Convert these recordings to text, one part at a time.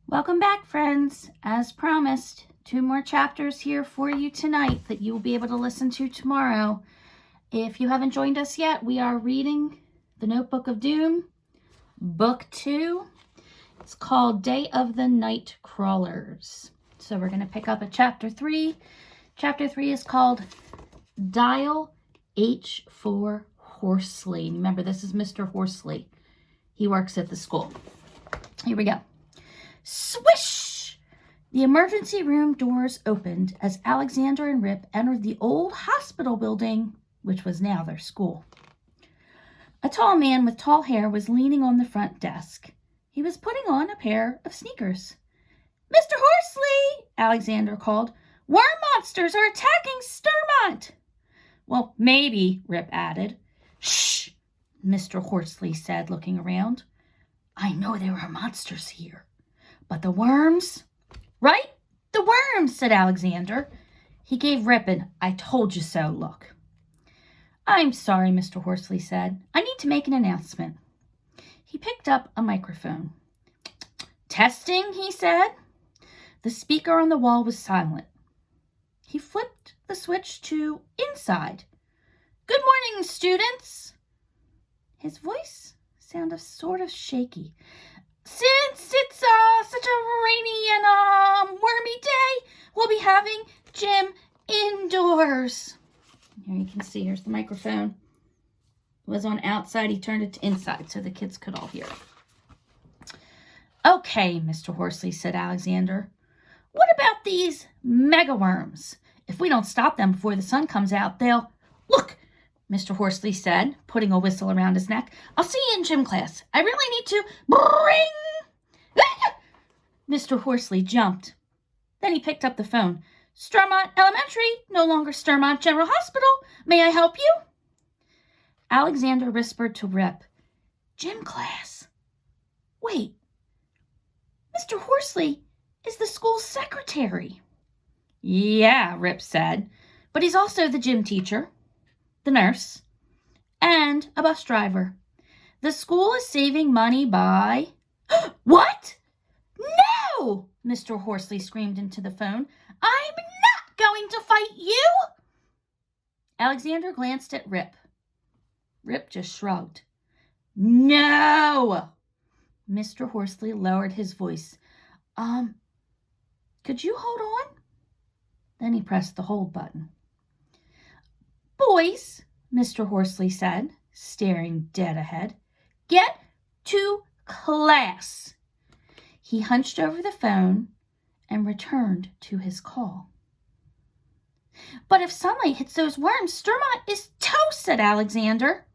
Welcome back, friends. As promised, 2 more chapters here for you tonight that you will be able to listen to tomorrow. If you haven't joined us yet, we are reading The Notebook of Doom, Book 2. It's called Day of the Night Crawlers. So we're going to pick up at Chapter 3. Chapter 3 is called Dial H for Horsley. Remember, this is Mr. Horsley. He works at the school. Here we go. Swish! The emergency room doors opened as Alexander and Rip entered the old hospital building, which was now their school. A tall man with tall hair was leaning on the front desk. He was putting on a pair of sneakers. "Mr. Horsley!" Alexander called. "Worm monsters are attacking Sturmont!" "Well, maybe," Rip added. "Shh!" Mr. Horsley said, looking around. "I know there are monsters here. But the worms?" "Right, the worms," said Alexander. He gave Rip an "I told you so" look. "I'm sorry," Mr. Horsley said. "I need to make an announcement." He picked up a microphone. "Testing," he said. The speaker on the wall was silent. He flipped the switch to inside. "Good morning, students." His voice sounded sort of shaky. "Since it's such a rainy and wormy day, we'll be having gym indoors." Here you can see, here's the microphone. It was on outside. He turned it to inside so the kids could all hear it. "Okay, Mr. Horsley," said Alexander. "What about these mega worms? If we don't stop them before the sun comes out, they'll..." "Look," Mr. Horsley said, putting a whistle around his neck. "I'll see you in gym class. I really need to bring..." Mr. Horsley jumped. Then he picked up the phone. "Sturmont Elementary, no longer Sturmont General Hospital. May I help you?" Alexander whispered to Rip, "Gym class. Wait, Mr. Horsley is the school secretary." "Yeah," Rip said, "but he's also the gym teacher, the nurse, and a bus driver. The school is saving money by..." "What? No!" Mr. Horsley screamed into the phone. "I'm not going to fight you!" Alexander glanced at Rip. Rip just shrugged. "No!" Mr. Horsley lowered his voice. Could you hold on?" Then he pressed the hold button. "Boys," Mr. Horsley said, staring dead ahead, "get to class." He hunched over the phone and returned to his call. "But if sunlight hits those worms, Sturmont is toast," said Alexander.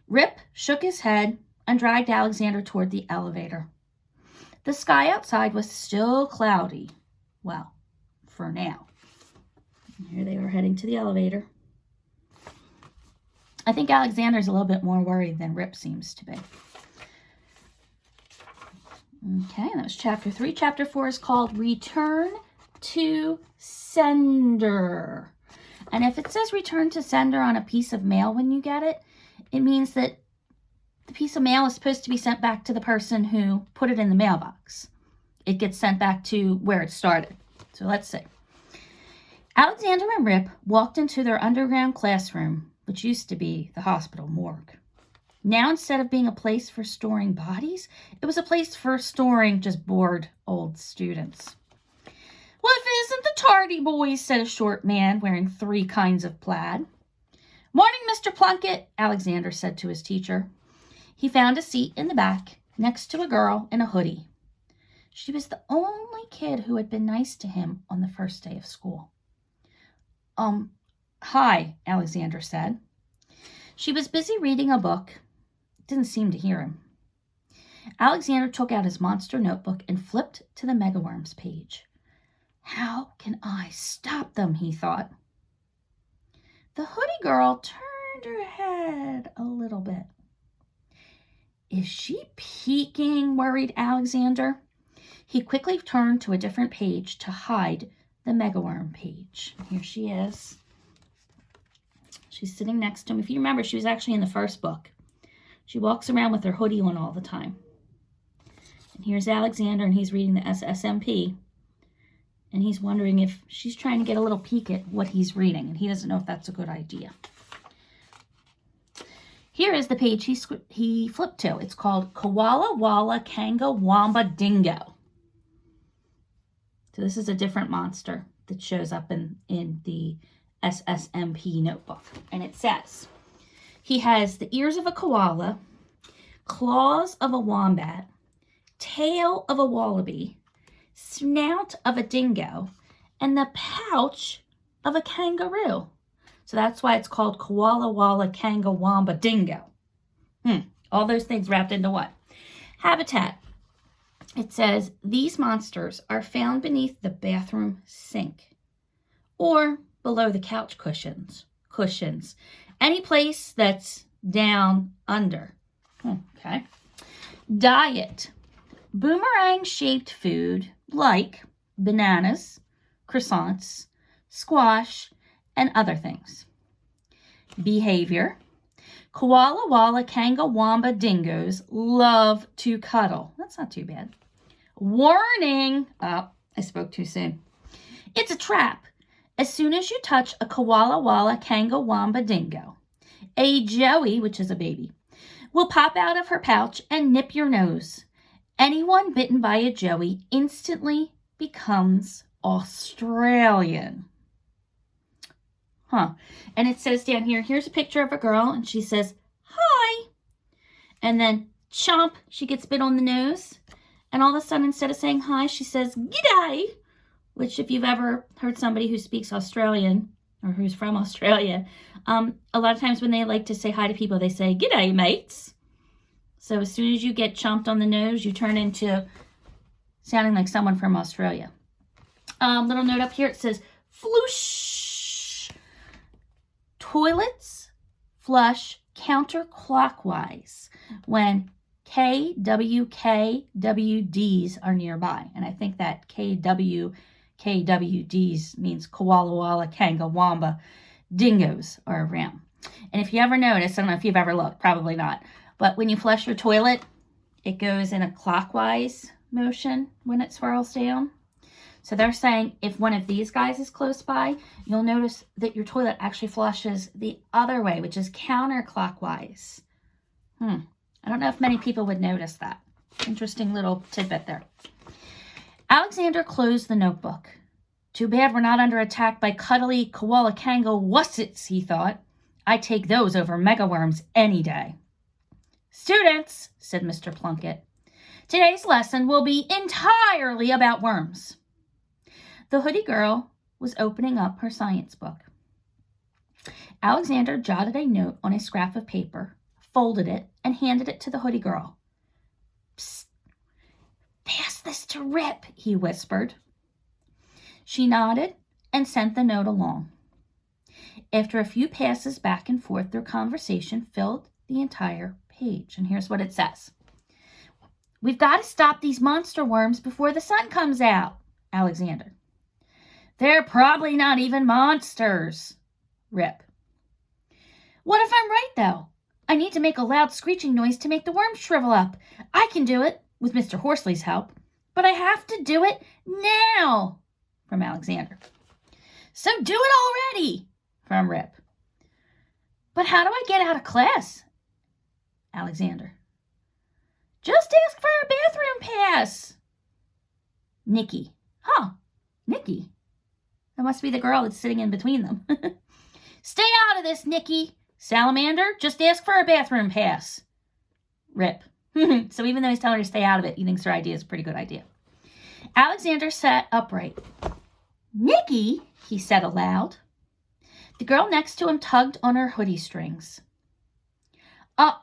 Rip shook his head and dragged Alexander toward the elevator. The sky outside was still cloudy. Well, for now. Here they were heading to the elevator. I think Alexander's a little bit more worried than Rip seems to be. Okay, that was Chapter 3. Chapter 4 is called Return to Sender. And if it says Return to Sender on a piece of mail when you get it, it means that the piece of mail is supposed to be sent back to the person who put it in the mailbox. It gets sent back to where it started. So let's see. Alexander and Rip walked into their underground classroom, which used to be the hospital morgue. Now, instead of being a place for storing bodies, it was a place for storing just bored old students. "Well, if it isn't the Tardy boys," said a short man wearing 3 kinds of plaid. "Morning, Mr. Plunkett," Alexander said to his teacher. He found a seat in the back next to a girl in a hoodie. She was the only kid who had been nice to him on the first day of school. Hi," Alexander said. She was busy reading a book. Didn't seem to hear him. Alexander took out his monster notebook and flipped to the megaworms page. "How can I stop them?" he thought. The hoodie girl turned her head a little bit. "Is she peeking?" worried Alexander. He quickly turned to a different page to hide the megaworm page. Here she is. She's sitting next to him. If you remember, she was actually in the first book. She walks around with her hoodie on all the time. Here's Alexander, and he's reading the SSMP. And he's wondering if she's trying to get a little peek at what he's reading. And he doesn't know if that's a good idea. Here is the page he flipped to. It's called Koala Walla Kanga Wamba Dingo. So this is a different monster that shows up in the SSMP notebook. And it says, he has the ears of a koala, claws of a wombat, tail of a wallaby, snout of a dingo, and the pouch of a kangaroo. So that's why it's called Koala Walla Kanga Wamba Dingo. All those things wrapped into what? Habitat. It says, these monsters are found beneath the bathroom sink or below the couch cushions. Any place that's down under. Okay. Diet. Boomerang-shaped food like bananas, croissants, squash, and other things. Behavior. Koala Walla Kanga Wamba dingoes love to cuddle. That's not too bad. Warning. Oh, I spoke too soon. It's a trap. As soon as you touch a Koala Walla Kanga Wamba dingo, a joey, which is a baby, will pop out of her pouch and nip your nose. Anyone bitten by a joey instantly becomes Australian. And it says down here, here's a picture of a girl, and she says, hi. And then, chomp, she gets bit on the nose. And all of a sudden, instead of saying hi, she says, g'day. Which, if you've ever heard somebody who speaks Australian, or who's from Australia, a lot of times when they like to say hi to people, they say, g'day, mates. So as soon as you get chomped on the nose, you turn into sounding like someone from Australia. Little note up here, it says, floosh. Toilets flush counterclockwise when KWKWDs are nearby. And I think that KWKWDs means Koala Walla Kanga Wamba dingoes are around. And if you ever notice, I don't know if you've ever looked, probably not, but when you flush your toilet, it goes in a clockwise motion when it swirls down. So they're saying if one of these guys is close by, you'll notice that your toilet actually flushes the other way, which is counterclockwise. I don't know if many people would notice that. Interesting little tidbit there. Alexander closed the notebook. Too bad we're not under attack by cuddly koala kanga wussets, he thought. I'd take those over megaworms any day. Students, said Mr. Plunkett, today's lesson will be entirely about worms. The hoodie girl was opening up her science book. Alexander jotted a note on a scrap of paper, folded it, and handed it to the hoodie girl. Psst, pass this to Rip, he whispered. She nodded and sent the note along. After a few passes back and forth, their conversation filled the entire page. And here's what it says. We've got to stop these monster worms before the sun comes out, Alexander. They're probably not even monsters, Rip. What if I'm right, though? I need to make a loud screeching noise to make the worms shrivel up. I can do it, with Mr. Horsley's help. But I have to do it now, from Alexander. So do it already, from Rip. But how do I get out of class, Alexander? Just ask for a bathroom pass. Nikki. Nikki. That must be the girl that's sitting in between them. Stay out of this, Nikki. Salamander, just ask for a bathroom pass. Rip. So even though he's telling her to stay out of it, he thinks her idea is a pretty good idea. Alexander sat upright. Nikki, he said aloud. The girl next to him tugged on her hoodie strings.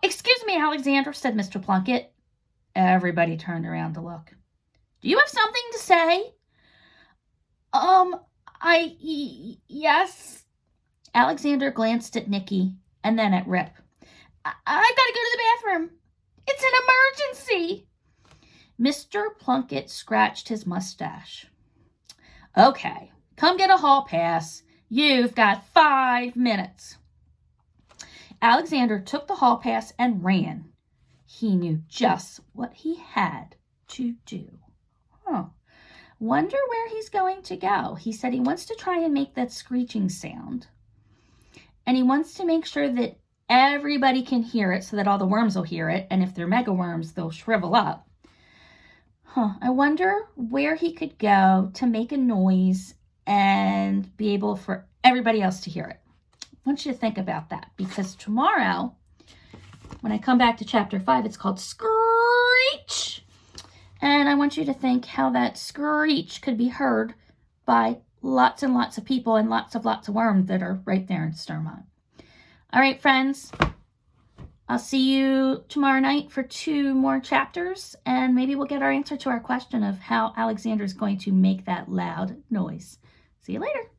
Excuse me, Alexander, said Mr. Plunkett. Everybody turned around to look. Do you have something to say? Yes. Alexander glanced at Nikki and then at Rip. I've got to go to the bathroom. It's an emergency. Mr. Plunkett scratched his mustache. Okay, come get a hall pass. You've got 5 minutes. Alexander took the hall pass and ran. He knew just what he had to do? Wonder where he's going to go. He said he wants to try and make that screeching sound. And he wants to make sure that everybody can hear it so that all the worms will hear it. And if they're mega worms, they'll shrivel up. I wonder where he could go to make a noise and be able for everybody else to hear it. I want you to think about that, because tomorrow, when I come back to chapter 5, it's called Screech. And I want you to think how that screech could be heard by lots and lots of people and lots of worms that are right there in Stormont. All right, friends. I'll see you tomorrow night for 2 more chapters, and maybe we'll get our answer to our question of how Alexander is going to make that loud noise. See you later.